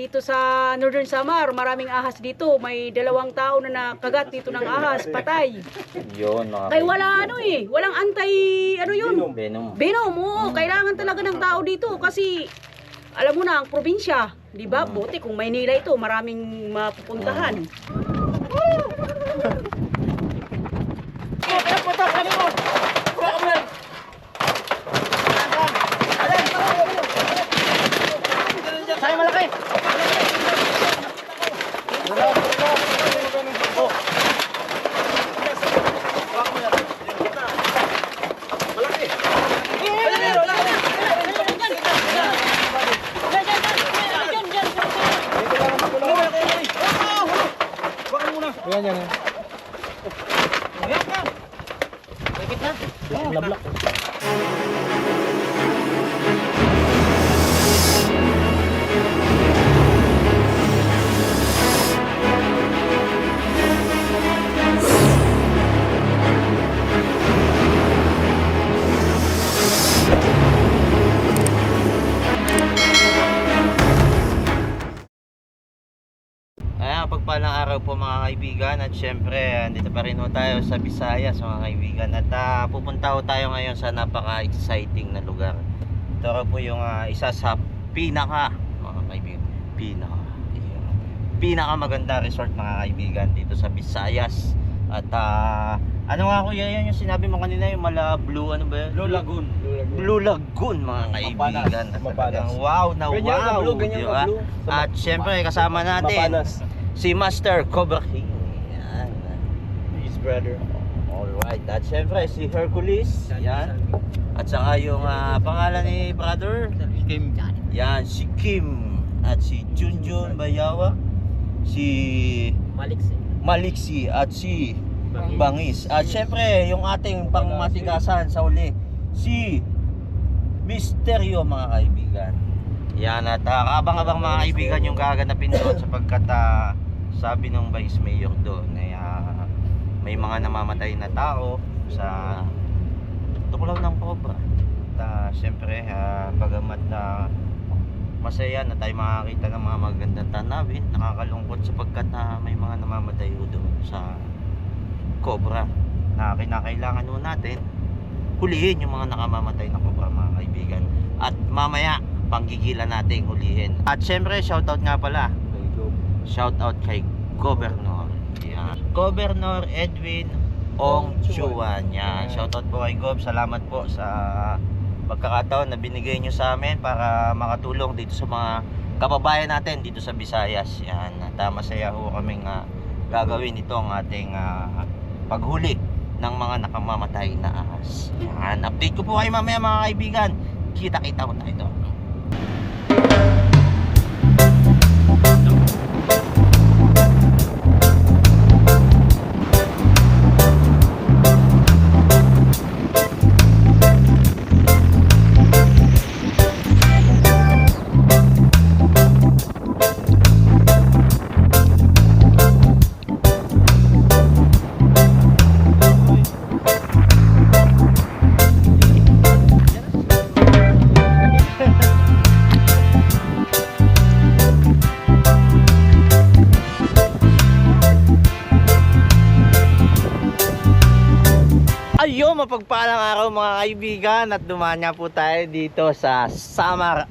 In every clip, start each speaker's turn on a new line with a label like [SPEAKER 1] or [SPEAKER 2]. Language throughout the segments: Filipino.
[SPEAKER 1] Dito sa Northern Samar, maraming ahas dito. May 2 tao na nakagat dito ng ahas, patay.
[SPEAKER 2] Yun,
[SPEAKER 1] Kaya wala walang ano yun?
[SPEAKER 2] Venom.
[SPEAKER 1] Venom, oo. Kailangan talaga ng tao dito kasi alam mo na ang probinsya, 'di ba? Buti kung Maynila ito, maraming mapupuntahan.
[SPEAKER 2] Say malaki.
[SPEAKER 3] Yan yan. Lablak.
[SPEAKER 2] Pagpalang araw po mga kaibigan, at syempre dito pa rin po tayo sa Visayas mga kaibigan, at pupunta po tayo ngayon sa napaka-exciting na lugar. Ito po yung isa sa mga kaibigan, pinaka maganda resort mga kaibigan dito sa Visayas. At ano nga kuya yan yung sinabi mo kanina, yung Blue ano ba yun?
[SPEAKER 3] Blue Lagoon.
[SPEAKER 2] Blue Lagoon mga kaibigan.
[SPEAKER 3] Mapanas.
[SPEAKER 2] Wow na
[SPEAKER 3] Ganyan ka
[SPEAKER 2] wow,
[SPEAKER 3] blue, ganyan
[SPEAKER 2] diba?
[SPEAKER 3] ka blue.
[SPEAKER 2] At syempre kasama natin
[SPEAKER 3] Mapanas.
[SPEAKER 2] si Master Cobra King. Yan.
[SPEAKER 3] His brother.
[SPEAKER 2] Alright. At syempre si Hercules. Yan. At saka yung pangalan ni brother
[SPEAKER 3] Kim.
[SPEAKER 2] yan, si Kim. At si Junjun Bayawa, si Maliksi at si Bangis. At syempre yung ating pangmatigasan sa uli, si Misteryo mga kaibigan. Yan, at kabang-abang mga kaibigan yung gaganapin doon sapagkat sabi ng Vice Mayor doon ay may mga namamatay na tao sa tuklaw ng cobra. At syempre bagamat masaya na tayo makakita ng mga magandang tanawin, nakakalungkot sapagkat may mga namamatay doon sa cobra na kinakailangan nun natin hulihin yung mga nakamamatay na cobra mga kaibigan, at mamaya panggigilan natin hulihin. At syempre shoutout nga pala, shoutout kay Governor, Governor Edwin Ong Chuan. Yan, shoutout po kay Gov, salamat po sa pagkakataon na binigay nyo sa amin para makatulong dito sa mga kababayan natin dito sa Visayas. Yan, at masaya ho kaming gagawin itong ating paghuli ng mga nakamamatay na ahas. Yan, update ko po kayo mamaya mga kaibigan. Kita-kita ko tayo doon. Ayun, mapagpalang araw mga kaibigan, at dumaan nga po tayo dito sa Samar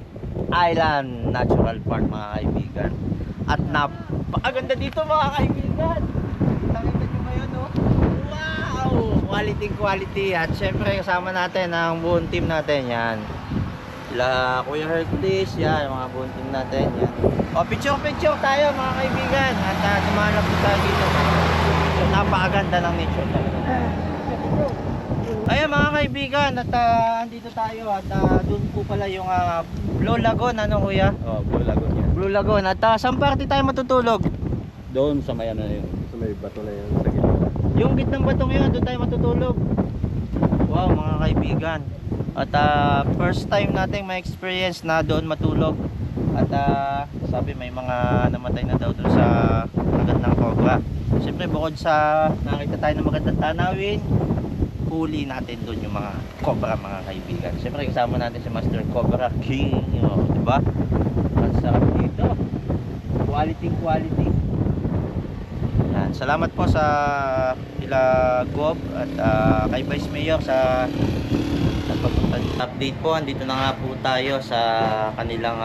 [SPEAKER 2] Island Natural Park mga kaibigan. At napakaganda dito mga kaibigan. Nakita nyo ngayon, no? Wow! Quality. At syempre kasama natin ang buong team natin. Yan, sila Kuya Hercules, yan, mga buong team natin. Yan. O, picture tayo mga kaibigan. At dumaan na po tayo dito. So, napakaganda ng nature talaga. Ayan mga kaibigan, at andito tayo, at doon po pala yung Blue Lagoon, ano kuya?
[SPEAKER 3] Oh, Blue Lagoon yan.
[SPEAKER 2] Blue Lagoon. At saan party tayo matutulog?
[SPEAKER 3] Doon sa may ano yun. Sa may bato na yun sa gilid.
[SPEAKER 2] Yung gitnang batong yun, doon tayo matutulog. Wow mga kaibigan. At first time nating ma-experience na doon matulog. At sabi may mga namatay na daw doon sa kagat ng cobra. Siyempre bukod sa nakita tayo ng magandang tanawin, huli natin doon yung mga cobra mga kaibigan. Siyempre kasama natin si Master Cobra King, diba? Ang sarap dito. Quality. Yan. Salamat po sa ila Gob at kay Vice Mayor sa update po. Andito na nga po tayo sa kanilang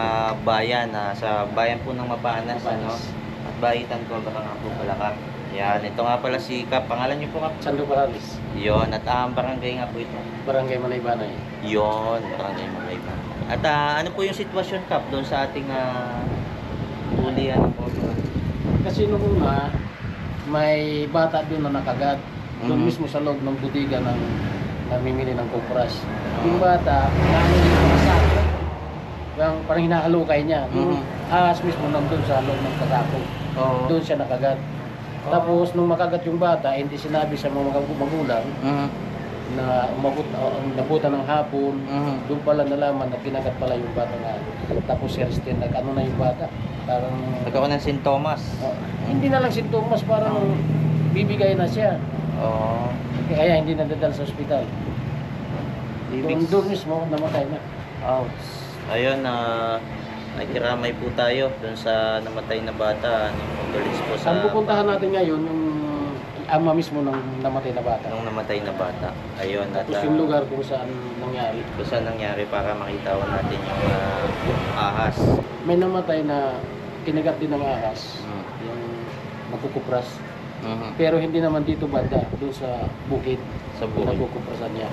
[SPEAKER 2] bayan, sa bayan po ng Mabanas, ano? At Bahitan ko baka nga po pala ka. Yan, ito nga pala si Kap. Pangalan niyo po, Kap?
[SPEAKER 3] Sando Paralis.
[SPEAKER 2] Yon, at barangay nga po ito.
[SPEAKER 3] Barangay Manaybanay.
[SPEAKER 2] Yon, barangay Malayba. At ano po yung sitwasyon, Kap, doon sa ating huli, ano po?
[SPEAKER 3] Kasi nung una, may bata doon na nakagat. Doon
[SPEAKER 2] Mhm.
[SPEAKER 3] mismo sa loob ng budiga ng namimili ng kupras. Yung bata, namin yung masako. Yung parang hinahalukay niya. Yung ahas mismo nandun sa loob ng kasako.
[SPEAKER 2] Oo.
[SPEAKER 3] Doon siya nakagat. Tapos nung makagat yung bata, hindi sinabi sa mga magulang na nabutan ng hapon. Doon pala nalaman na kinagat pala yung bata nga. Tapos si Aristin, nag-ano na yung bata. Parang
[SPEAKER 2] Nagkaroon ng sintomas.
[SPEAKER 3] hindi na lang sintomas, parang bibigay na siya.
[SPEAKER 2] Oo.
[SPEAKER 3] Kaya hindi nadadala sa ospital. Doon mismo, namatay na.
[SPEAKER 2] Ouch. Ayun, nakikiramay po tayo doon sa namatay na bata. Condolence po sa
[SPEAKER 3] Ang pupuntahan natin ngayon, yung ama mismo ng namatay na bata.
[SPEAKER 2] nung namatay na bata. Ayun, at
[SPEAKER 3] Tapos yung lugar kung saan nangyari.
[SPEAKER 2] kung saan nangyari para makita ko natin yung ahas.
[SPEAKER 3] May namatay na kinagat din ng ahas,
[SPEAKER 2] Mm.
[SPEAKER 3] yung magkukupras.
[SPEAKER 2] Mhm.
[SPEAKER 3] Pero hindi naman dito banda, doon sa bukid,
[SPEAKER 2] Sa buhay.
[SPEAKER 3] nagkukuprasan niya.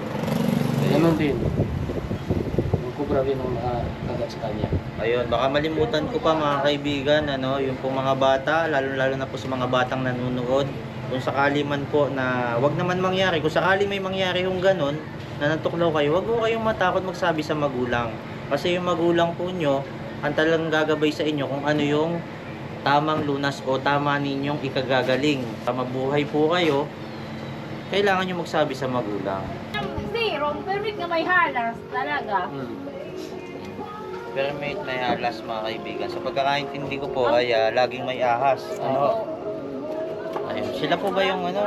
[SPEAKER 3] Ganon din. Yung kubra rin ang nakagat sa kanya.
[SPEAKER 2] Ayun, baka malimutan ko pa mga kaibigan, ano, yung pong mga bata, lalo na po sa mga batang nanonood, kung sakali man po na wag naman mangyari, kung sakali may mangyari yung ganun, na natuklaw kayo, wag po kayong matakot magsabi sa magulang. Kasi yung magulang po nyo, ang talagang gagabay sa inyo kung ano yung tamang lunas o tama ninyong ikagagaling. Mabuhay po kayo, kailangan nyo magsabi sa magulang.
[SPEAKER 4] Zero, permit nga may halas talaga.
[SPEAKER 2] Pero may halas mga kaibigan. Sa pagkakaintindi ko po ay laging may ahas. Ano? Ayun. Sila po ba yung ano?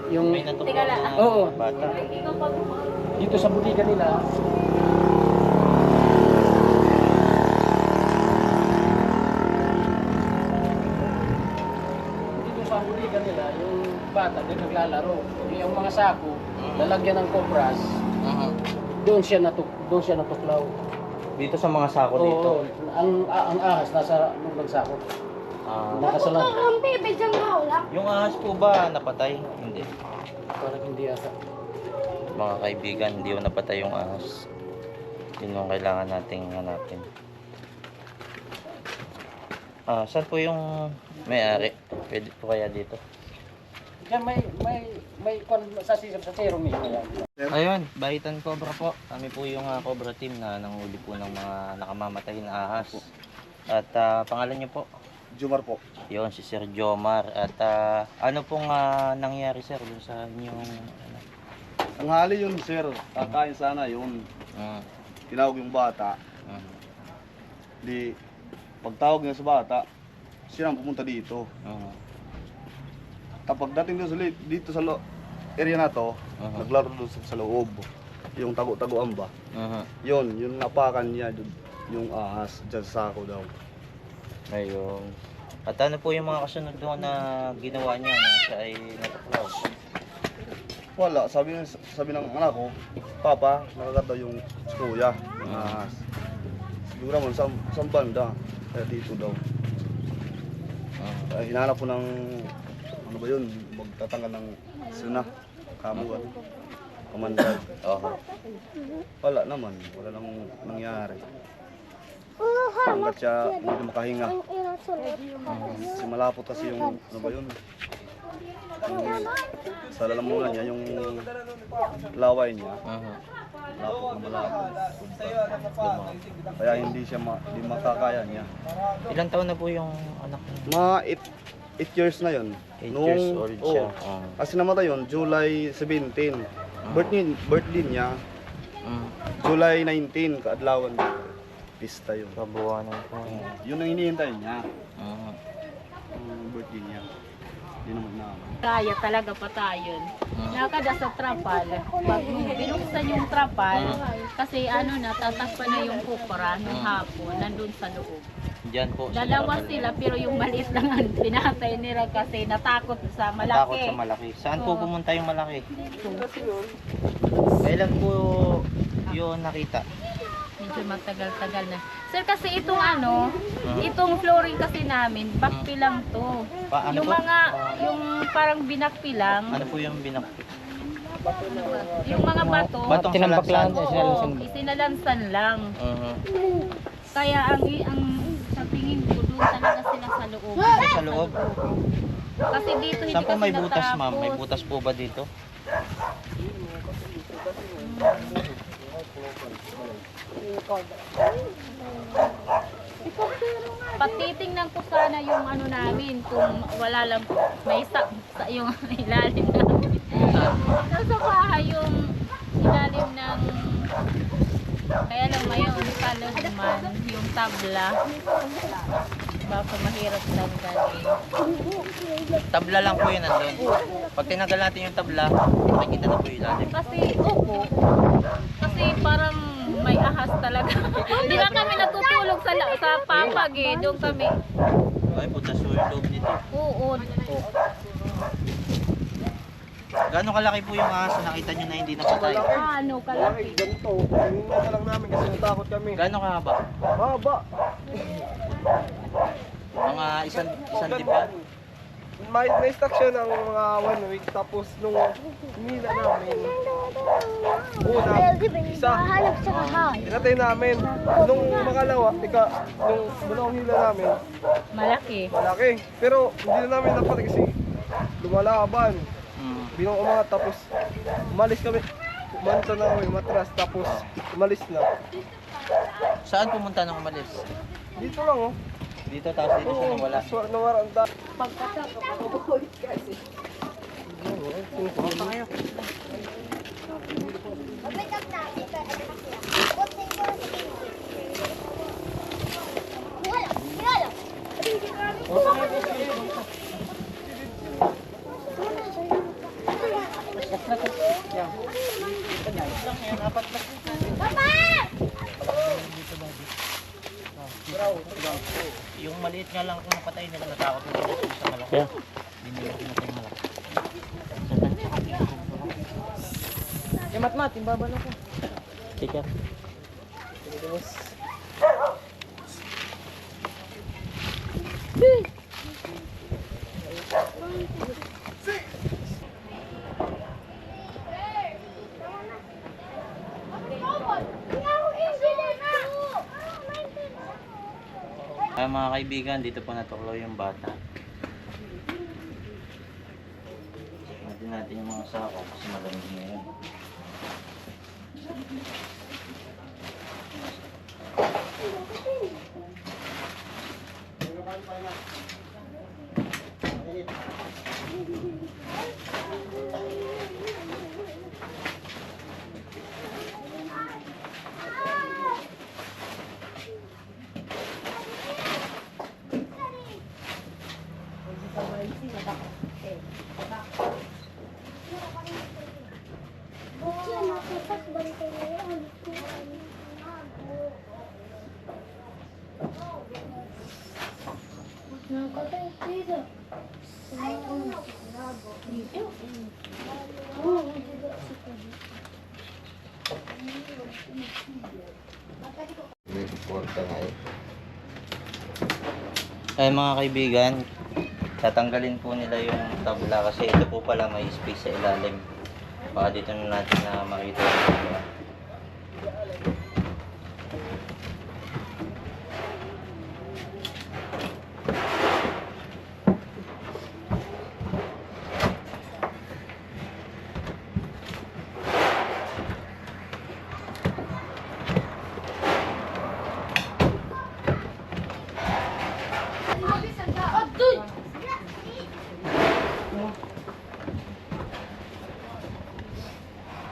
[SPEAKER 3] Yung
[SPEAKER 2] May natuklaw
[SPEAKER 4] Teka lang.
[SPEAKER 2] na
[SPEAKER 3] Oo.
[SPEAKER 2] bata?
[SPEAKER 4] Ikaw pag
[SPEAKER 3] dito sa budiga nila, yung bata doon naglalaro. Yung mga sako, lalagyan ng kopras, doon siya natuklaw.
[SPEAKER 2] Dito sa mga sako dito.
[SPEAKER 3] Oo, ang ahas nasa loob ng sako. Nakasalang.
[SPEAKER 2] Yung ahas po ba napatay? Hindi.
[SPEAKER 3] Parang hindi ata.
[SPEAKER 2] Mga kaibigan, hindi yung napatay yung ahas. Yun yung kailangan nating hanapin. Saan po yung may-ari? Pwede po kaya dito?
[SPEAKER 3] Diyan may sa serong nito yan.
[SPEAKER 2] Ayun, Bahitan Cobra po. Kami po yung Cobra team na nanghuli po ng mga nakamamatay na ahas. At pangalan niyo po?
[SPEAKER 5] Jomar po.
[SPEAKER 2] Yun, si Sir Jomar. At ano pong nangyari, sir, dun sa inyong ano?
[SPEAKER 5] Ang hali yun, sir. Kakain sana yun. Tinawag yung bata. Di, pagtawag niya sa bata, siya ang pumunta dito. Tapos dating dito sa area na to, naglaro doon sa loob. Yung tago-tagoan ba? Yun napakan niya yung ahas dyan sa sako daw.
[SPEAKER 2] Ayun. At ano po yung mga kasunod doon na ginawa niya na siya ay natuklaw?
[SPEAKER 5] Wala, sabi ng anak ko, Papa, nakagat daw yung kuya, yung ahas. Siguro naman, sa banda, kaya dito daw. Hinanap ko ng, ano ba yun, magtatanggal ng suna, kamugan, kamandag. Wala naman, wala nang nangyari. Hanggat siya hindi makahinga. Kasi malapot kasi yung, ano ba yun, sa lalamunan niya, yung laway niya. Malapot na malapot. Kaya hindi siya hindi makakaya niya.
[SPEAKER 2] Ilang taon na po yung anak niya?
[SPEAKER 5] Mga 8 years na yun.
[SPEAKER 2] 8 years old siya.
[SPEAKER 5] Kasi namatay yun, July 17. Birthday niya, July 19, kaadlawan. Pista yun.
[SPEAKER 2] Kabuwanan po.
[SPEAKER 5] Yun ang hinihintay niya. Yung birthday niya. Hindi naman naman.
[SPEAKER 4] kaya talaga patayon. Nakada sa trapal. Pag binuksan yung trapal, kasi ano na, tatakpan na yung kupra nung hapon, nandun sa loob.
[SPEAKER 2] Diyan po sila
[SPEAKER 4] Dalawa
[SPEAKER 2] babalik.
[SPEAKER 4] sila pero yung maliit lang ang pinatay nila kasi natakot sa
[SPEAKER 2] Natakot
[SPEAKER 4] malaki.
[SPEAKER 2] sa malaki. Saan po
[SPEAKER 4] Oo.
[SPEAKER 2] pumunta yung malaki? Kailan po yun nakita?
[SPEAKER 4] Medyo matagal-tagal na. Sir, kasi itong itong flooring kasi namin, bakpi lang to.
[SPEAKER 2] Ano
[SPEAKER 4] Yung
[SPEAKER 2] po?
[SPEAKER 4] mga, yung parang binakpi lang,
[SPEAKER 2] Ano po yung binakti?
[SPEAKER 4] yung mga bato,
[SPEAKER 2] Batong salansan.
[SPEAKER 4] oo, isinalansan lang. Kaya ang sa tingin ko, doon talaga sila sa loob.
[SPEAKER 2] Sa loob?
[SPEAKER 4] Kasi dito hindi
[SPEAKER 2] Saan po
[SPEAKER 4] kasi
[SPEAKER 2] may butas, ma'am? May
[SPEAKER 4] natapos.
[SPEAKER 2] butas po ba dito?
[SPEAKER 4] Patitingnan ko sana yung namin kung wala lang may sa yung ilalim namin. Nasa bahay yung ilalim ng kaya lang may palo naman yung tabla. Baka mahirap tanggalin.
[SPEAKER 2] Tabla lang po yun nandun. Pag tinanggal natin yung tabla, makikita na po yung ilalim.
[SPEAKER 4] Kasi kasi parang may ahas talaga. Di ba kami natutulog sa papag doon kami.
[SPEAKER 2] Ay, butas po yung loob dito.
[SPEAKER 4] Oo.
[SPEAKER 2] Gano'ng kalaki po yung ahas na nakita nyo na hindi napatay?
[SPEAKER 4] Ano kalaki.
[SPEAKER 5] Ganito, kanina na lang namin kasi natakot kami.
[SPEAKER 2] Gano'ng kahaba?
[SPEAKER 5] Haba.
[SPEAKER 2] Mga isang diba?
[SPEAKER 5] May stock siya ng mga 1 week tapos nung hinila namin una, isa pinatay namin nung makalawa, nung dalawang hila namin
[SPEAKER 4] Malaki.
[SPEAKER 5] malaki pero hindi na namin napatay kasi lumalaban binong umangat tapos umalis kami umanta na kami matras tapos umalis na
[SPEAKER 2] Saan pumunta nang umalis?
[SPEAKER 5] dito lang oh.
[SPEAKER 2] Dito, tapos dito siya nawala.
[SPEAKER 5] Nawaran da.
[SPEAKER 2] Yung maliit nga lang kung napatay nila, natakot nila sa malaki. Hindi nila pinatay yung malaki.
[SPEAKER 3] Mat, timbaba na ko. Sige.
[SPEAKER 2] Ay mga kaibigan, dito po natuklaw yung bata. Natin yung mga sako kasi malamig ngayon. Ay mga kaibigan, tatanggalin po nila yung tabla kasi ito po pala may space sa ilalim. Baka dito na natin na makita yung tabla.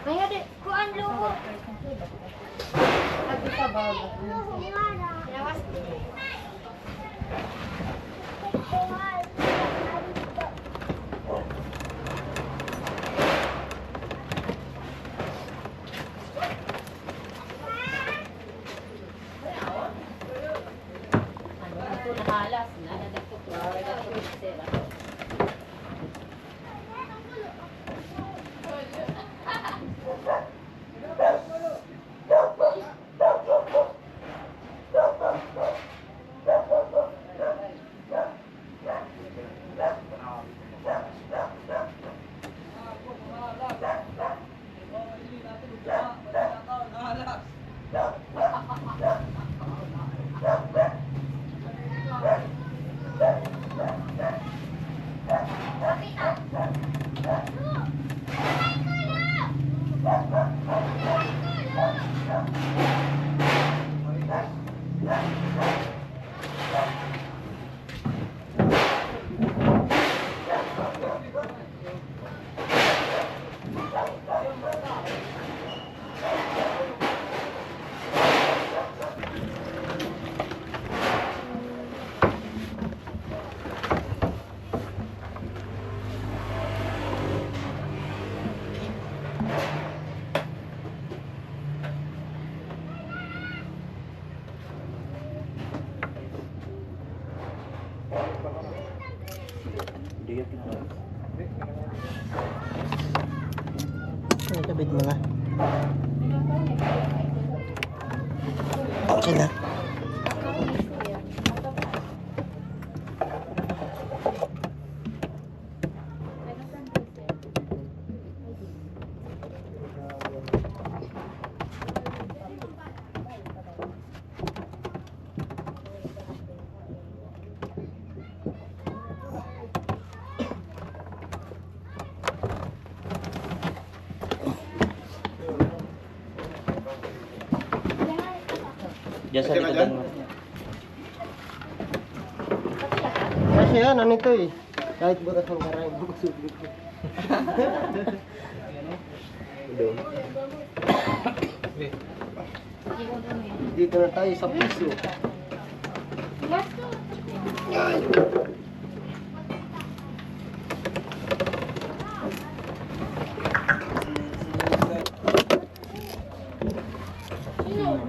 [SPEAKER 6] Kaya di, kuan lugo. Ano kabit mo nga? Okay na.
[SPEAKER 2] Diyan sa likodan mo.
[SPEAKER 6] Kasi yan, ano ito eh. Kahit butas ang karay mo, sublit ko. Dito na tayo sa piso.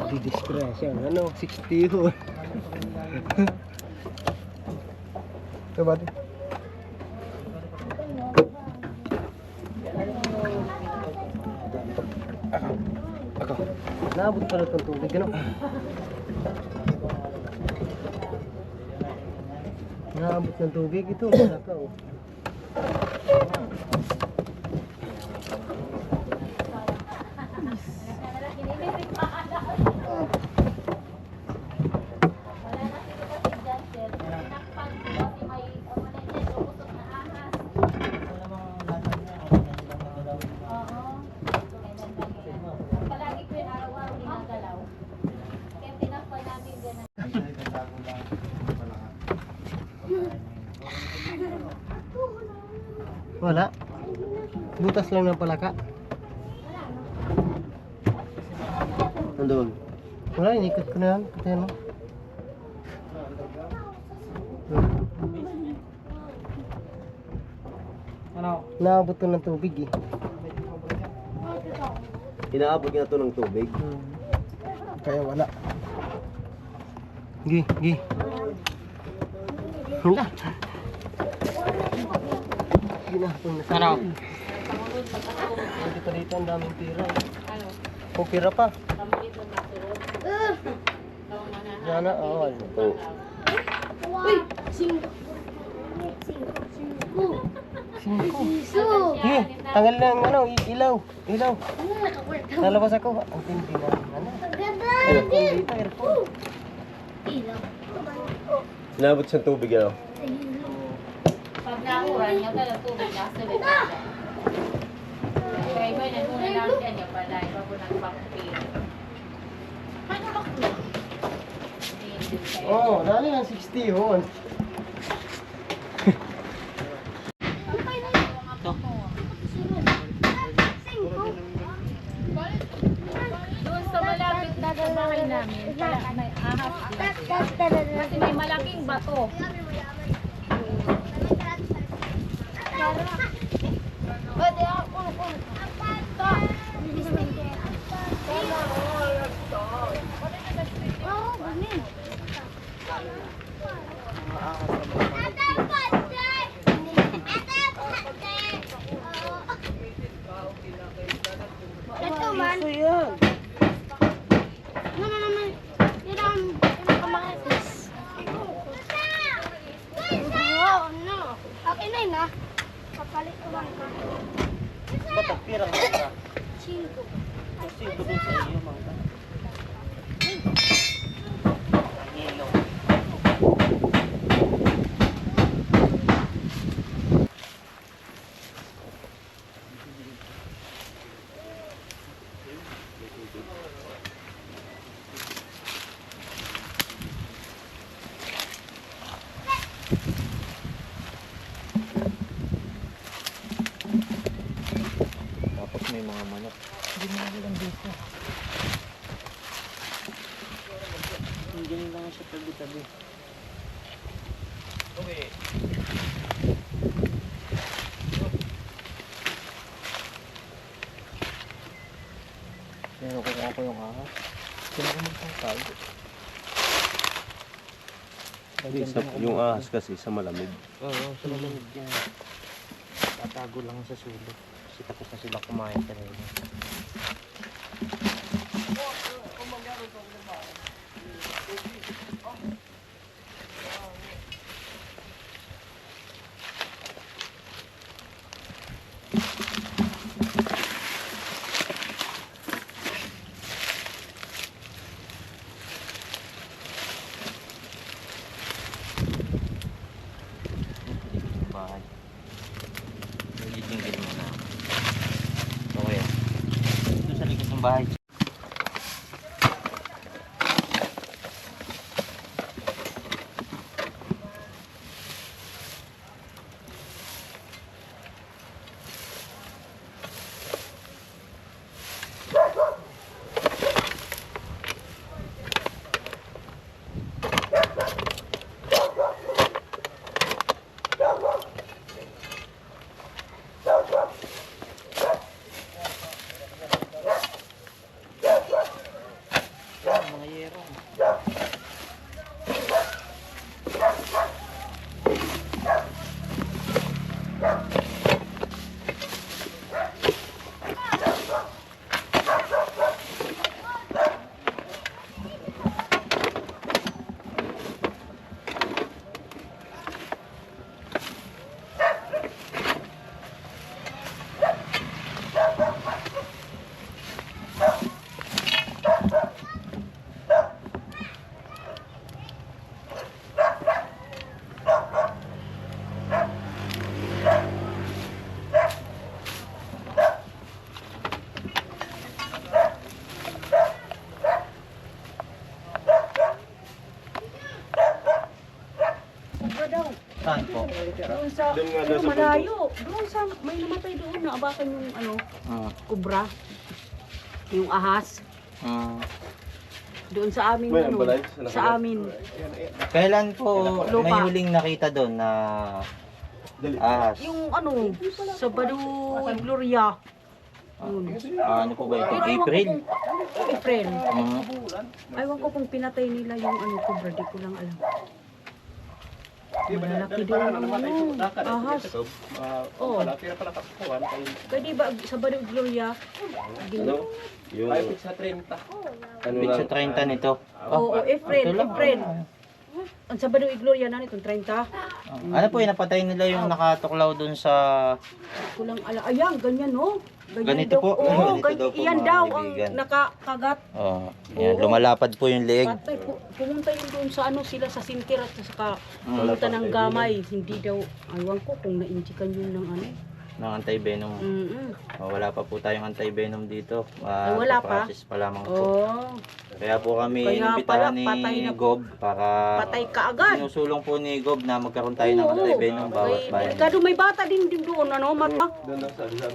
[SPEAKER 6] Di disgrasya. Ano? 60 yun. Ito ba ito? Ako. Naabot pala itong tubig. Ano? Naabot ng tubig. Ito. Malaka oh. Wala. Butas lang ng palaka.
[SPEAKER 2] Nandun.
[SPEAKER 6] Wala, inikot ko na yan. Pati ano. Naabot to ng tubig eh.
[SPEAKER 2] Inaabot niya to ng tubig.
[SPEAKER 6] Kaya wala. Gi, gi. Wala. Ginahapon na sa akin. Hindi pa dito ang daming pira. Kung pira pa. Yan na, oo. Sige, tanggal na ang ano, ilaw. Ilaw. Nalabas ako. Ang tindi na. Ano? Aircon dito, aircon.
[SPEAKER 2] Inaabot sa tubig ano?
[SPEAKER 4] Pag nakuran niya talaga tubig na sa loob. Kaya iba na muna lang dyan yung pala. Iba po nagpapapil.
[SPEAKER 6] Oo, dali ng 60 yun.
[SPEAKER 4] Doon sa malapit na sa bahay namin, may ahas din. Kasi may malaking bato.
[SPEAKER 7] Ito man. Ito yan. Naman. Yan kamatis. Wow, no. Okay na yun ah. Kapalit ko lang ka.
[SPEAKER 2] Ba't pirang ka?
[SPEAKER 7] 5.
[SPEAKER 2] Kasi doon sa iyo mga. Ang yelo. Tapos may mga manok. Hindi mo lang dito. Hindi lang siya tabi-tabi. Okay. Pero kukuha ko yung ahas. Sino ko magpapag?
[SPEAKER 6] Yung ahas kasi sa malamig.
[SPEAKER 2] Oo, sa malamig yan. Tatago lang sa sulok. Kasi tapos na sila kumain kanina. Bahay. Nagiging mo na. Okay. Ito sa likod ng bahay. Mga yero.
[SPEAKER 1] Sobra daw.
[SPEAKER 2] Saan po?
[SPEAKER 1] Doon sa, pero malayo. Doon sa, may namatay doon na abakan yung ano, kubra. Yung ahas. Doon sa amin, ano, sa amin.
[SPEAKER 2] Kailan po
[SPEAKER 1] Lupa.
[SPEAKER 2] may huling nakita doon na ahas?
[SPEAKER 1] Yung ano, sa Badu Gloria. Yun.
[SPEAKER 2] Ano po ba ito? April?
[SPEAKER 1] April.
[SPEAKER 2] Mhm.
[SPEAKER 1] Aywan ko kung pinatay nila yung ano, kubra, di ko lang alam. Malalaki doon ang ano, ahas. Oo. Pwede ba sa Badu Gloria?
[SPEAKER 6] Yung
[SPEAKER 2] Bit sa 30 nito.
[SPEAKER 1] Oo, April,
[SPEAKER 2] ito lang.
[SPEAKER 1] April. Ang sa Badu Gloria na nitong 30.
[SPEAKER 2] Ano po yung napatay nila yung nakatuklaw doon sa...
[SPEAKER 1] Kulang ala. Ayan, ganyan no.
[SPEAKER 2] Ganito
[SPEAKER 1] daw.
[SPEAKER 2] po.
[SPEAKER 1] Oo,
[SPEAKER 2] Ganito daw po,
[SPEAKER 1] iyan
[SPEAKER 2] mga
[SPEAKER 1] daw
[SPEAKER 2] kaibigan.
[SPEAKER 1] ang nakakagat.
[SPEAKER 2] Oh, yan,
[SPEAKER 1] Oo.
[SPEAKER 2] lumalapad po yung leeg.
[SPEAKER 1] Patay, pumunta yun doon sa ano sila sa sintir at saka pumunta ng gamay. Hindi daw, aywan ko kung na-injikan yun ng ano.
[SPEAKER 2] Ng anti-venom. Wala pa po tayong anti-venom dito.
[SPEAKER 1] Ay, wala pa?
[SPEAKER 2] Process pa lamang po.
[SPEAKER 1] Oh,
[SPEAKER 2] Kaya po kami
[SPEAKER 1] Kaya
[SPEAKER 2] inimbitahan
[SPEAKER 1] pala, patay
[SPEAKER 2] ni
[SPEAKER 1] na.
[SPEAKER 2] Gob para
[SPEAKER 1] patay ka agad.
[SPEAKER 2] sinusulong po ni Gob na magkaroon tayo ng anti-venom bawat bayan.
[SPEAKER 1] Kado may bata din doon, ano, mata.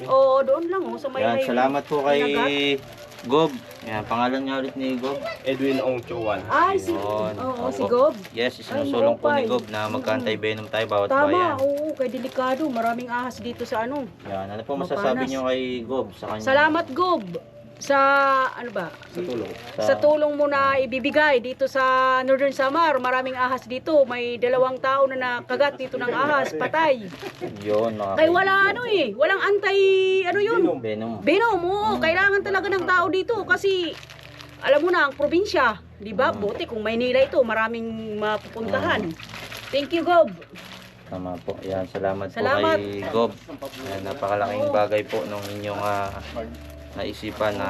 [SPEAKER 1] Oo, doon lang, oh, sa may
[SPEAKER 2] Yan,
[SPEAKER 1] highway.
[SPEAKER 2] salamat po kay
[SPEAKER 1] Kinagat.
[SPEAKER 2] Gob. Yan, pangalan niya ulit ni Gob.
[SPEAKER 6] Edwin Ong Chuan.
[SPEAKER 1] Ay, si,
[SPEAKER 2] Yun.
[SPEAKER 1] oo, si
[SPEAKER 2] Opo.
[SPEAKER 1] Gob.
[SPEAKER 2] Yes, sinusulong po ni
[SPEAKER 1] Ay,
[SPEAKER 2] Gob na magka-anti-venom tayo bawat
[SPEAKER 1] Tama,
[SPEAKER 2] bayan.
[SPEAKER 1] oo, kay delikado. Maraming ahas dito sa ano.
[SPEAKER 2] Yan, ano po masasabi
[SPEAKER 1] Mapanas.
[SPEAKER 2] niyo kay Gob sa kanya?
[SPEAKER 1] Salamat, Gob, sa ano ba?
[SPEAKER 6] Sa tulong.
[SPEAKER 1] Sa tulong mo na ibibigay dito sa Northern Samar. Maraming ahas dito. May 2 tao na nakagat dito ng ahas, patay.
[SPEAKER 2] Yun, mga
[SPEAKER 1] Kay wala ano eh, walang ano yun?
[SPEAKER 2] Venom.
[SPEAKER 1] Venom, oo, kailangan talaga ng tao dito kasi alam mo na ang probinsya, 'di ba? Buti kung Maynila ito, maraming mapupuntahan. Thank you, Gob.
[SPEAKER 2] Tama po. Yan, salamat
[SPEAKER 1] Salamat.
[SPEAKER 2] po kay Gob. Yan, napakalaking bagay po nung inyong naisipan na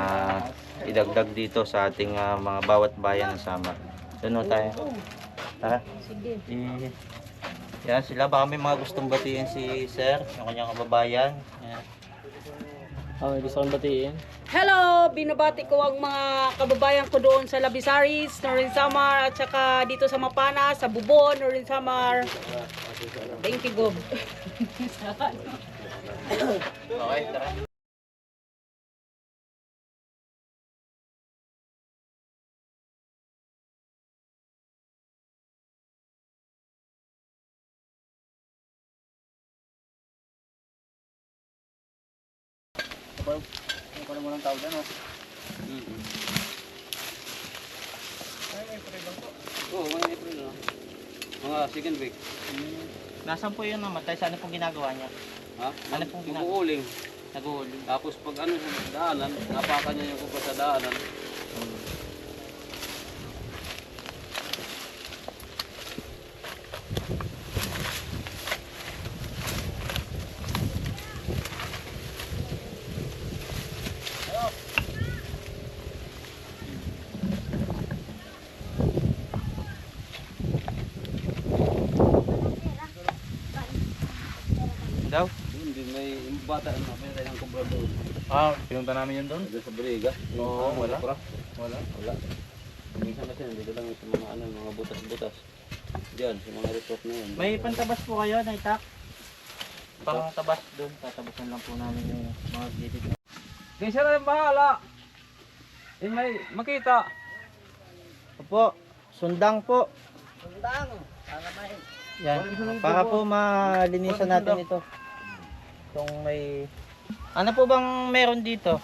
[SPEAKER 2] idagdag dito sa ating mga bawat bayan ng Samar. Doon tayo. Tara.
[SPEAKER 1] Sige.
[SPEAKER 2] Yan sila. Baka may mga gustong batiin si Sir, yung kanyang kababayan. Yan.
[SPEAKER 3] Gusto kong batiin.
[SPEAKER 1] Hello! Binabati ko ang mga kababayan ko doon sa Labisaris, Northern Samar, at saka dito sa Mapana, sa Bubon, Northern Samar. Thank you, Gob.
[SPEAKER 2] Okay, tara.
[SPEAKER 5] Ano mo ng tao dyan, oh?
[SPEAKER 6] Oo, may April na.
[SPEAKER 8] Mga second week.
[SPEAKER 2] Nasaan po yung namatay? Saan pong ginagawa niya?
[SPEAKER 8] Ha?
[SPEAKER 2] Ano pong ginagawa?
[SPEAKER 8] Mag-uuling.
[SPEAKER 2] Nag-uuling.
[SPEAKER 8] Tapos pag ano sa daanan, napakan niya yung kubra sa daanan.
[SPEAKER 2] Daw?
[SPEAKER 8] Doon din may yung bata ano, may tayong kubra doon.
[SPEAKER 6] Ah, pinunta namin yun doon?
[SPEAKER 8] Doon sa Briga.
[SPEAKER 6] Oo, wala.
[SPEAKER 8] Wala. Wala. Minsan kasi nandito lang sa mga ano, mga butas-butas. Diyan, sa mga resort na yun.
[SPEAKER 2] May pantabas po kayo, Naitak? Pang tabas doon. Tatabasan lang po namin yung mga gilid.
[SPEAKER 8] Kaya siya na yung bahala. Yung may makita.
[SPEAKER 2] Opo, sundang po. Yan, para po malinisan natin ito. Itong may... Ano po bang meron dito?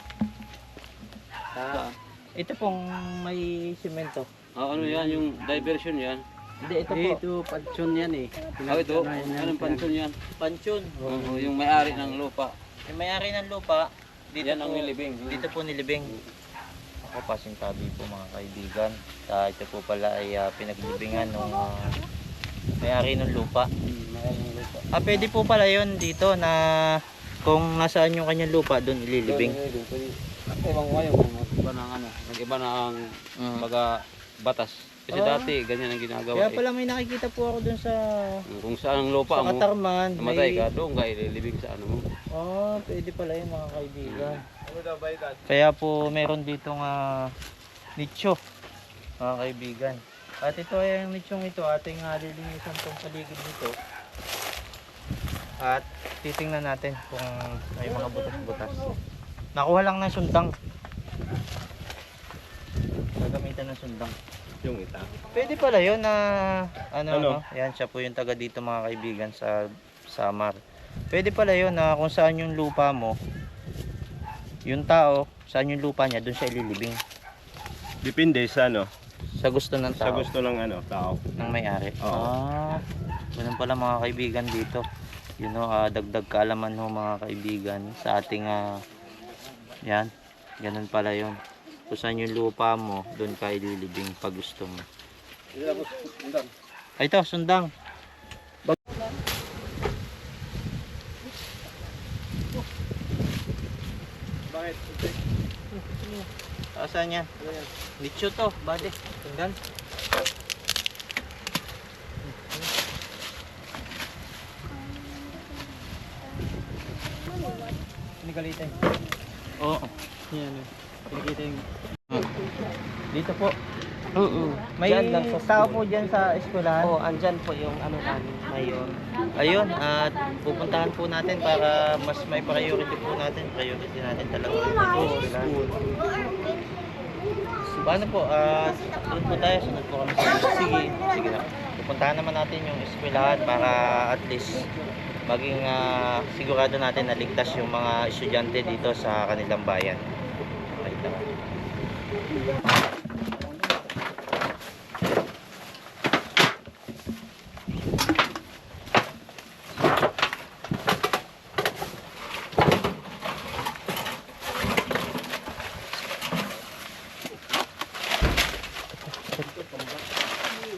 [SPEAKER 2] Ito pong may simento.
[SPEAKER 8] Ano yan, yung diversion yan.
[SPEAKER 2] Hindi, ito po.
[SPEAKER 6] Ito, pansyon yan eh.
[SPEAKER 8] Ito, anong pansyon yan?
[SPEAKER 2] Pansyon.
[SPEAKER 8] Oo, yung may-ari ng lupa.
[SPEAKER 2] Yung may-ari ng lupa, dito
[SPEAKER 8] Yan ang
[SPEAKER 2] po,
[SPEAKER 8] nilibing.
[SPEAKER 2] Dito po nilibing. Ako, pasintabi po mga kaibigan. Ito po pala ay pinaglibingan ng may-ari ng lupa. Pwede po pala yun dito na kung nasaan yung kanyang lupa, doon ililibing.
[SPEAKER 8] Ewan ko ngayon kung nag-iba ng ano, nag-iba na ang baga batas. Kasi dati ganyan ang ginagawa.
[SPEAKER 2] Kaya pala may nakikita po ako doon sa
[SPEAKER 8] Kung saan ang lupa mo,
[SPEAKER 2] Katarman.
[SPEAKER 8] namatay ka, doon ka ililibing sa ano mo.
[SPEAKER 2] Pwede pala yun mga kaibigan. Kaya po meron ditong nicho mga kaibigan. At ito ay ang nichong ito, ating lilinisan tong paligid nito. At titingnan natin kung may mga butas-butas. Nakuha lang ng sundang. Gagamitan ng sundang.
[SPEAKER 6] Yung ita.
[SPEAKER 2] Pwede pala yun na ano? Yan, siya po yung taga dito mga kaibigan sa Samar. Pwede pala yun na kung saan yung lupa mo, yung tao, saan yung lupa niya, doon siya ililibing.
[SPEAKER 9] Depende sa ano,
[SPEAKER 2] Sa gusto ng
[SPEAKER 9] sa
[SPEAKER 2] tao,
[SPEAKER 9] gusto ng ano, tao.
[SPEAKER 2] ng may-ari.
[SPEAKER 9] Oo.
[SPEAKER 2] Ganun pala mga kaibigan dito. You know, dagdag kaalaman ho mga kaibigan sa ating yan. Ganun pala yun. Kung saan yung lupa mo, doon ka ililibing pag gusto mo. Ay, ito, sundang.
[SPEAKER 9] Bakit?
[SPEAKER 2] Saan yan? Nicho to, bade. Tingnan.
[SPEAKER 6] Pinagalitan.
[SPEAKER 2] Oo.
[SPEAKER 6] Yan. Pinagalitan.
[SPEAKER 2] Dito po.
[SPEAKER 6] Oo.
[SPEAKER 2] May
[SPEAKER 6] Diyan lang po.
[SPEAKER 2] tao po dyan sa eskwelahan.
[SPEAKER 6] Oo, andyan po yung ano namin, mayor.
[SPEAKER 2] Ayun, at pupuntahan po natin para mas may priority po natin. Priority natin talaga. Paano po? Doon po tayo. Sunod po kami sa Sige. Sige na. Pupuntahan naman natin yung eskwelahan para at least maging sigurado natin na ligtas yung mga estudyante dito sa kanilang bayan. Right na.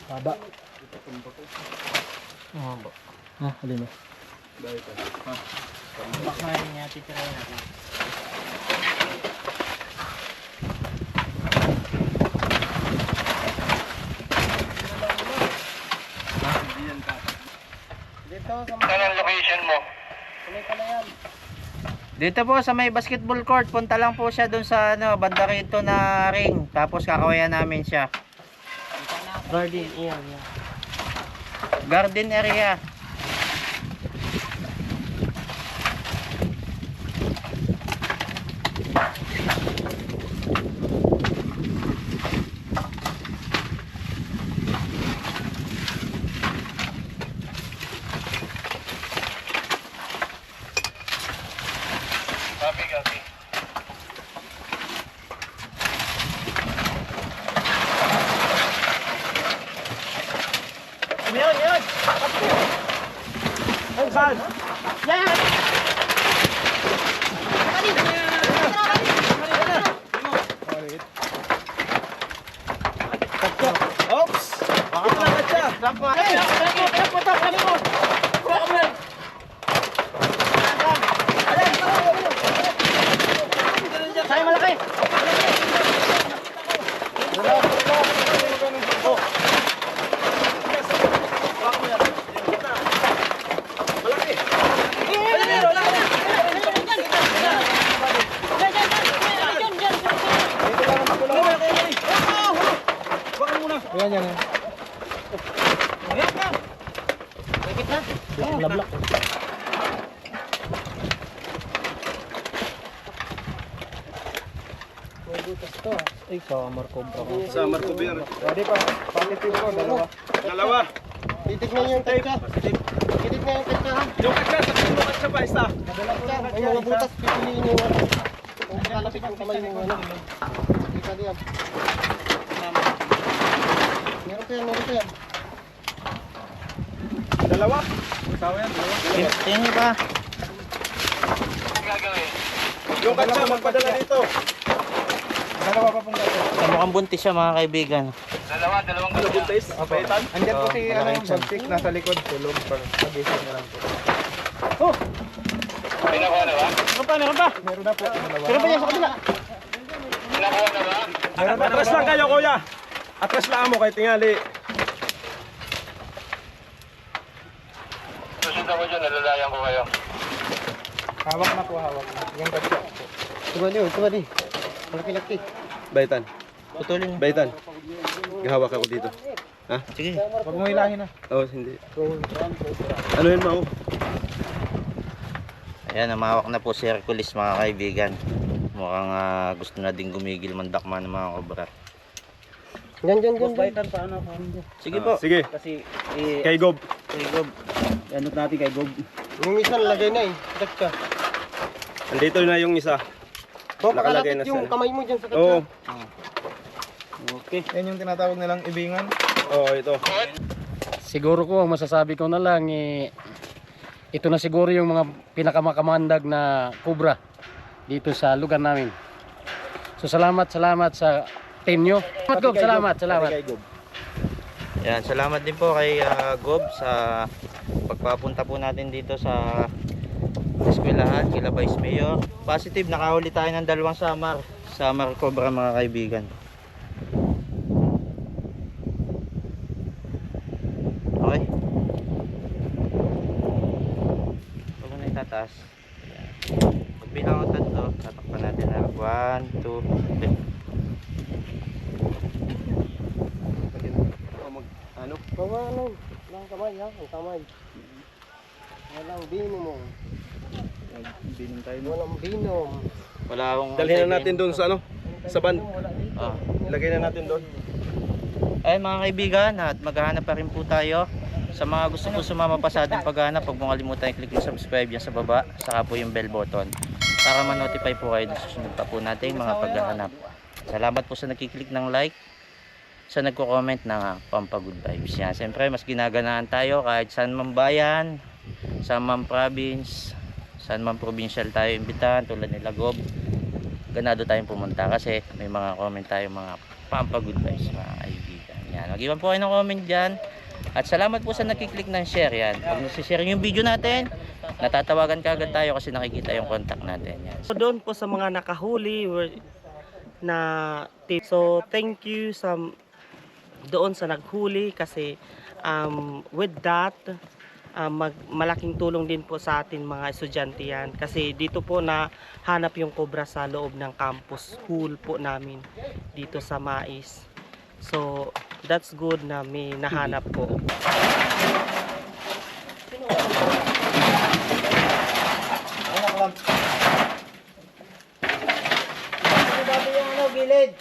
[SPEAKER 6] Haba.
[SPEAKER 2] Mahaba.
[SPEAKER 6] Alin na?
[SPEAKER 2] Bakain niya, titirahin natin.
[SPEAKER 6] Dito sa mga location mo. Tuloy ka na yan.
[SPEAKER 2] Dito po sa may basketball court, punta lang po siya doon sa banda rito na ring. Tapos kakawayan namin siya.
[SPEAKER 6] Garden, iyan.
[SPEAKER 2] Garden area. Yun, yun!
[SPEAKER 9] Saan? Oops! Bakit lang ka siya?
[SPEAKER 2] Sa'yo malaki!
[SPEAKER 6] Ayan yan. Lablak. May butas to. Ay, kamar cobra ko.
[SPEAKER 9] Sa Marco Beer.
[SPEAKER 6] Pwede pa. Pakitip ko, dalawa.
[SPEAKER 9] Dalawa.
[SPEAKER 6] Titignan yung tetsa. Titignan yung tetsa ha.
[SPEAKER 9] Yung katsa, sa katsa pa isa.
[SPEAKER 6] May mga butas, pipiliin yung ano. Kung kalapit ang kamay mo ano. Kita diyan. Meron ko yan, meron ko yan.
[SPEAKER 9] Dalawa. Sawa yan, dalawa.
[SPEAKER 2] Tingnan niyo pa.
[SPEAKER 9] Yung katsa, magpadala dito.
[SPEAKER 6] Dalawa pa pong gato.
[SPEAKER 2] Mukhang buntis siya mga kaibigan.
[SPEAKER 9] Ano, buntis? Paitan?
[SPEAKER 6] Andyan po si ano, Bontik, nasa likod. Tulog pa. Pag-isip na lang po. Oh! Meron pa. Meron na po. Meron pa yan sa kabila.
[SPEAKER 9] Atras lang kayo, kuya. Atras lang mo kay tingali.
[SPEAKER 6] Hawak na po, hawak na. Yung katsa. Tuwa di. Malaki-laki.
[SPEAKER 9] Baitan.
[SPEAKER 2] Putulin.
[SPEAKER 9] Baitan. Gahawak ako dito. Ha?
[SPEAKER 2] Sige.
[SPEAKER 6] Huwag mo hilangin na.
[SPEAKER 9] Oh, hindi. Ano yun, Mao?
[SPEAKER 2] Ayan, namawak na po si Hercules mga kaibigan. Mukhang gusto na din gumigil mandakma ng mga kobra.
[SPEAKER 6] Yan.
[SPEAKER 8] Baitan pa ano.
[SPEAKER 2] Sige po.
[SPEAKER 9] Sige.
[SPEAKER 8] Kasi
[SPEAKER 9] Kay Gob.
[SPEAKER 8] ano natin kay Gob.
[SPEAKER 6] Yung isa nalagay na eh. Katsa.
[SPEAKER 9] Andito na yung isa.
[SPEAKER 6] Oh,
[SPEAKER 9] Nakalagay
[SPEAKER 6] pakalapit
[SPEAKER 9] na
[SPEAKER 6] yung
[SPEAKER 9] sa-
[SPEAKER 6] kamay mo dyan sa katsa.
[SPEAKER 9] Oo.
[SPEAKER 8] Okay.
[SPEAKER 6] Yan yung tinatawag nilang ibingan.
[SPEAKER 9] Oo, ito.
[SPEAKER 3] Siguro ko, masasabi ko na lang, ito na siguro yung mga pinakamakamandag na kubra dito sa lugar namin. So salamat sa team nyo. Salamat.
[SPEAKER 9] Kay Gob.
[SPEAKER 2] Ayan, salamat din po kay Gob sa pagpapunta po natin dito sa eskwelahan, kila Vice Mayor. Positive, nakahuli tayo ng 2 Samar cobra mga kaibigan. Okay. Huwag mo na itataas. Pag bilang ang 3, tatakpan natin na 1, 2, 3.
[SPEAKER 9] Ano?
[SPEAKER 6] Ano? Walang kamay ha? Ang kamay. Walang binom mo.
[SPEAKER 9] Binom tayo.
[SPEAKER 6] Walang binom.
[SPEAKER 2] Wala akong
[SPEAKER 9] Dalhin na natin doon sa ano? Sa ban.
[SPEAKER 2] Ah.
[SPEAKER 9] Ilagay na natin doon.
[SPEAKER 2] Ay mga kaibigan, at maghahanap pa rin po tayo. Sa mga gusto po sumama pa sa ating paghahanap, huwag mong kalimutan i-click yung subscribe yan sa baba, saka po yung bell button para ma-notify po kayo na susunod pa po natin mga paghahanap. Salamat po sa nakiklik ng like, sa nagko-comment ng pampagood vibes. Yan, siyempre mas ginaganaan tayo kahit saan man bayan, saan man province, saan man provincial tayo imbitahan tulad nila Gob. Ganado tayong pumunta kasi may mga comment tayo, mga pampagood vibes mga kaibigan. Yan, mag-iwan po kayo ng comment dyan. At salamat po sa nakiklik ng share. Yan, pag nasi-share yung video natin, natatawagan kagad tayo kasi nakikita yung contact natin. Yan.
[SPEAKER 10] So doon po sa mga nakahuli na tip. So thank you sa doon sa naghuli kasi with that malaking tulong din po sa atin mga estudyante yan kasi dito po na hanap yung cobra sa loob ng campus school po namin dito sa Mais. So that's good na may nahanap po.
[SPEAKER 2] Bago yung ano, gilid.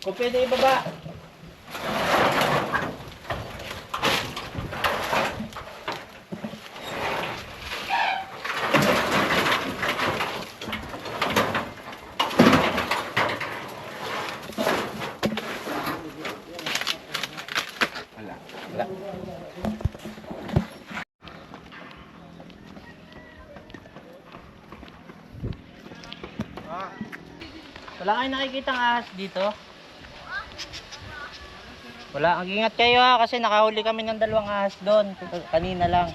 [SPEAKER 2] Kung pwede ibaba. Wala kayong nakikitang ahas dito? Wala, mag-ingat kayo ha, kasi nakahuli kami ng 2 ahas doon. Kanina lang.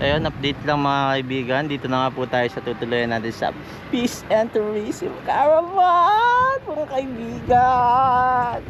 [SPEAKER 2] Ayun, update lang mga kaibigan. Dito na nga po tayo sa tutuloyan natin sa Peace and Tourism Caravan, mga kaibigan.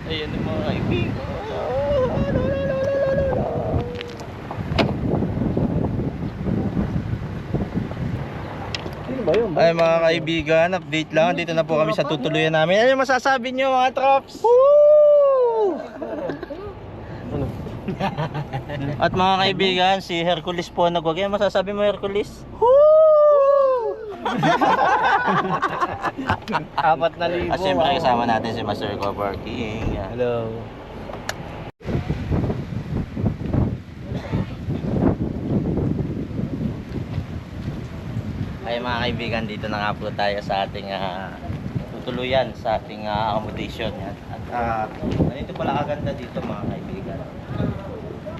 [SPEAKER 2] Ayan ang mga kaibigan. Ay mga kaibigan, update lang. Dito na po kami sa tutuluyan namin. Ano yung masasabi nyo mga trops? Woo! At mga kaibigan, si Hercules po nagwag. Ano masasabi mo, Hercules? Woo!
[SPEAKER 6] 4,000.
[SPEAKER 2] At siyempre kasama natin si Master Copper King.
[SPEAKER 6] Hello.
[SPEAKER 2] Ay mga kaibigan, dito na nga po tayo sa ating tutuluyan, sa ating accommodation. Yan. At ganito pala kaganda dito mga kaibigan.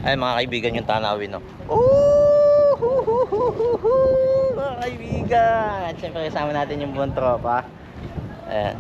[SPEAKER 2] Ay mga kaibigan, yung tanawin, no? Mga kaibigan! At syempre kasama natin yung buong tropa. Ayan.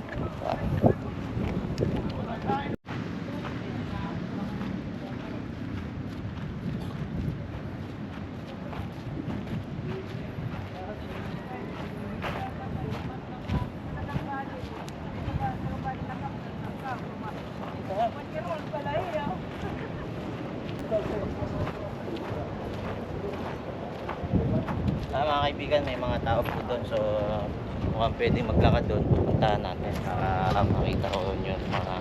[SPEAKER 2] Mga kaibigan, may mga tao po doon, so mukhang pwedeng maglakad doon. Puntahan natin para makita ko yung mga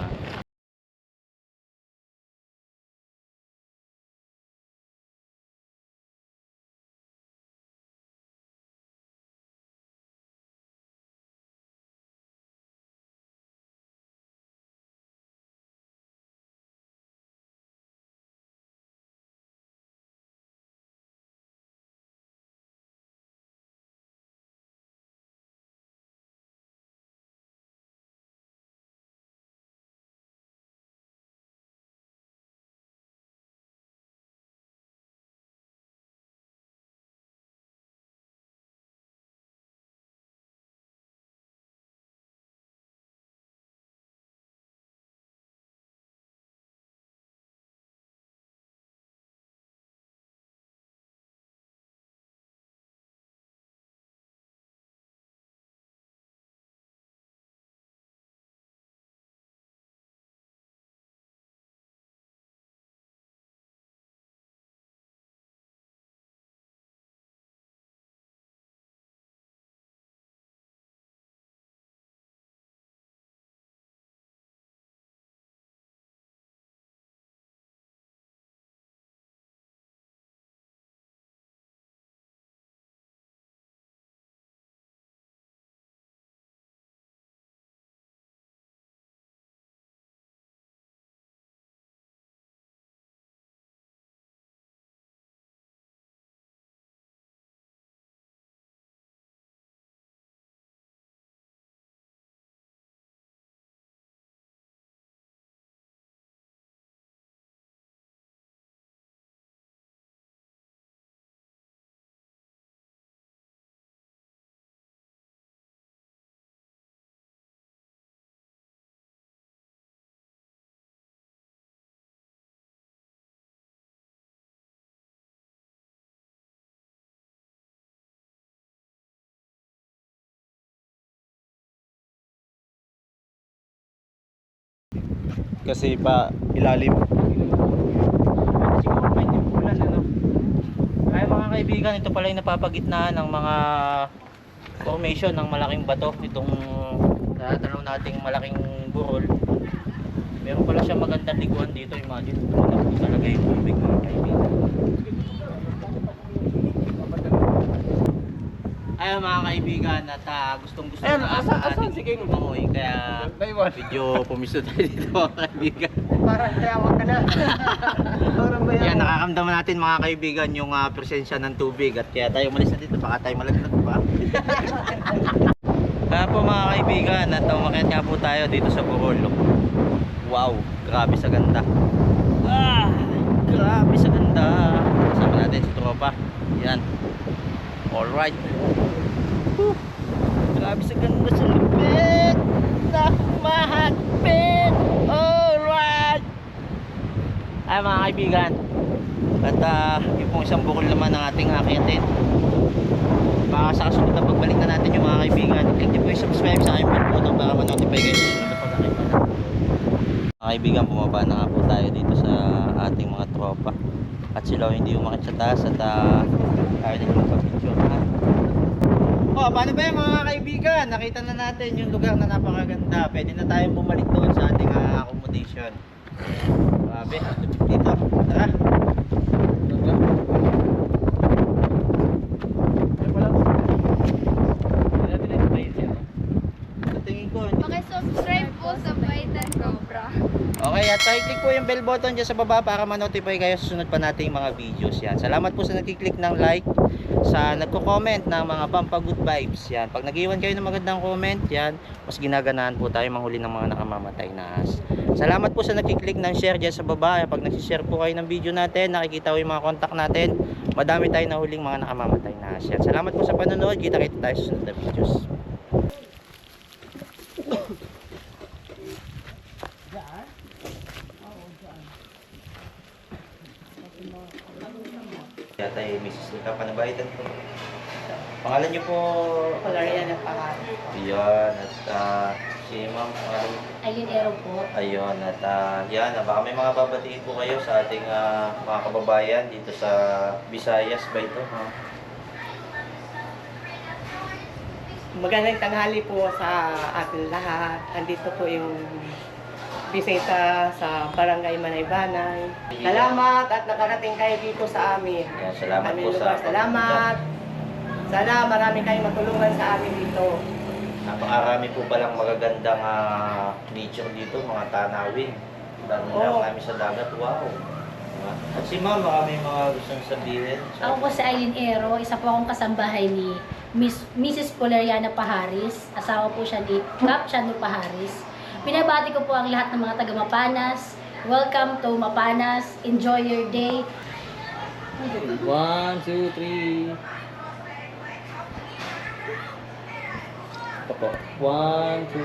[SPEAKER 5] Kasi pa ilalim.
[SPEAKER 2] Siguro may timbulan, ano? Ay mga kaibigan, ito pala yung napapagitnaan ng mga formation ng malaking bato. Itong tatanaw nating malaking burol. Meron pala siya magandang liguan dito. Imagine, wala po talaga yung tubig mga kaibigan. Ayun mga kaibigan, at gustong gusto na ating tumangoy. Kaya medyo pumiso tayo dito mga kaibigan.
[SPEAKER 6] Parang tayawag ka na. Parang bayaw.
[SPEAKER 2] Yan, nakakamdaman natin mga kaibigan yung presensya ng tubig. At kaya tayo umalis na dito, baka tayo malaglag pa. Kaya po mga kaibigan, at umakyat nga po tayo dito sa Burol. Wow, grabe sa ganda. Grabe sa ganda. Kasama natin si tropa. Yan. Alright. Grabe sa ganda sa lupit. Mahagpit. Alright. Ay mga kaibigan. At yung pong isang bukol naman ng ating akitin. Baka sa kasunod na pagbalik na natin yung mga kaibigan, click nyo po yung subscribe sa aking bell button para ma-notify kayo sa susunod na pagkakita. Mga kaibigan, bumaba na nga po tayo dito sa ating mga tropa. At sila hindi umakit sa taas at tayo din magpapicture na. Oh, paano ba yung mga kaibigan? Nakita na natin yung lugar na napakaganda. Pwede na tayong bumalik doon sa ating accommodation. Grabe, dito. Tara.
[SPEAKER 7] Paki-subscribe po sa Baitan Cobra.
[SPEAKER 2] Okay, at i-click po yung bell button dyan sa baba para ma-notify kayo sa sunod pa nating mga videos. Yan. Salamat po sa nag-click ng like, sa nagko-comment ng mga pampagood vibes. Yan. Pag nag-iwan kayo ng magandang comment, yan, mas ginaganahan po tayo manghuli ng mga nakamamatay na ahas. Salamat po sa nag-click ng share dyan sa baba. Pag nag-share po kayo ng video natin, nakikita ko yung mga contact natin, madami tayo nahuling mga nakamamatay na ahas. Yan. Salamat po sa panonood. Kita-kita tayo sa sunod na videos. Yata yung Mrs. Nika, panabahitan ko. Pangalan niyo po?
[SPEAKER 10] Valeriana Pahat.
[SPEAKER 2] Ayan, at si Ma'am
[SPEAKER 4] Ayun, Ero po.
[SPEAKER 2] ayun, at yan, baka may mga babatiin po kayo sa ating mga kababayan dito sa Visayas ba ito?
[SPEAKER 10] Magandang tanghali po sa ating lahat. Andito po yung bisita sa Barangay Manaybanay. Salamat at nakarating kayo dito sa amin.
[SPEAKER 2] Yan, salamat
[SPEAKER 10] Aming
[SPEAKER 2] po
[SPEAKER 10] lugar.
[SPEAKER 2] sa
[SPEAKER 10] Salamat. Sana marami kayong matulungan sa amin dito.
[SPEAKER 2] Napakarami po palang magagandang nature dito, mga tanawin. Dami lang namin sa dagat, wow. Diba? At si Ma'am, baka may mga gustong sabihin.
[SPEAKER 4] Ako po si Aileen Ero, isa po akong kasambahay ni Mrs. Valeriana Paharis. Asawa po siya ni Cap Chano Paharis. Pinabati ko po ang lahat ng mga taga Mapanas. Welcome to Mapanas. Enjoy your day.
[SPEAKER 8] 1, 2, 3. Opo. 1, 2,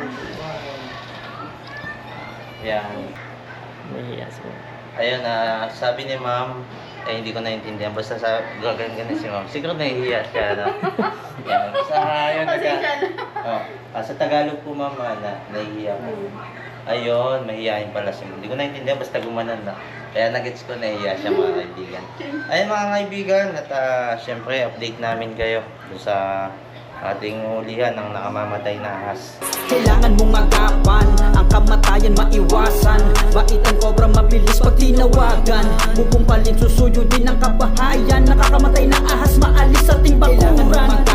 [SPEAKER 8] 3.
[SPEAKER 2] Yan.
[SPEAKER 10] Yes, po.
[SPEAKER 2] Ayun, sabi ni Ma'am, hindi ko naintindihan. Basta gagawin si Ma'am. Siguro nahihiya siya, no? Yan. Sa Tagalog po, Ma'am, nahihiya ko. Ayun, mahihiyain pala si Ma'am. Hindi ko naintindihan, basta gumanan na. Kaya nagets ko, nahihiya siya, mga kaibigan. Ayun, mga kaibigan, at syempre, update namin kayo sa ating hulihan ng nakamamatay na ahas.
[SPEAKER 11] Kailangan mong agapan ang kamatayan maiwasan. Bait ang kobra mabilis pag tinawagan. Bubong palin susuyo din ang kabahayan. Nakakamatay na ahas maalis sa ating bakuran.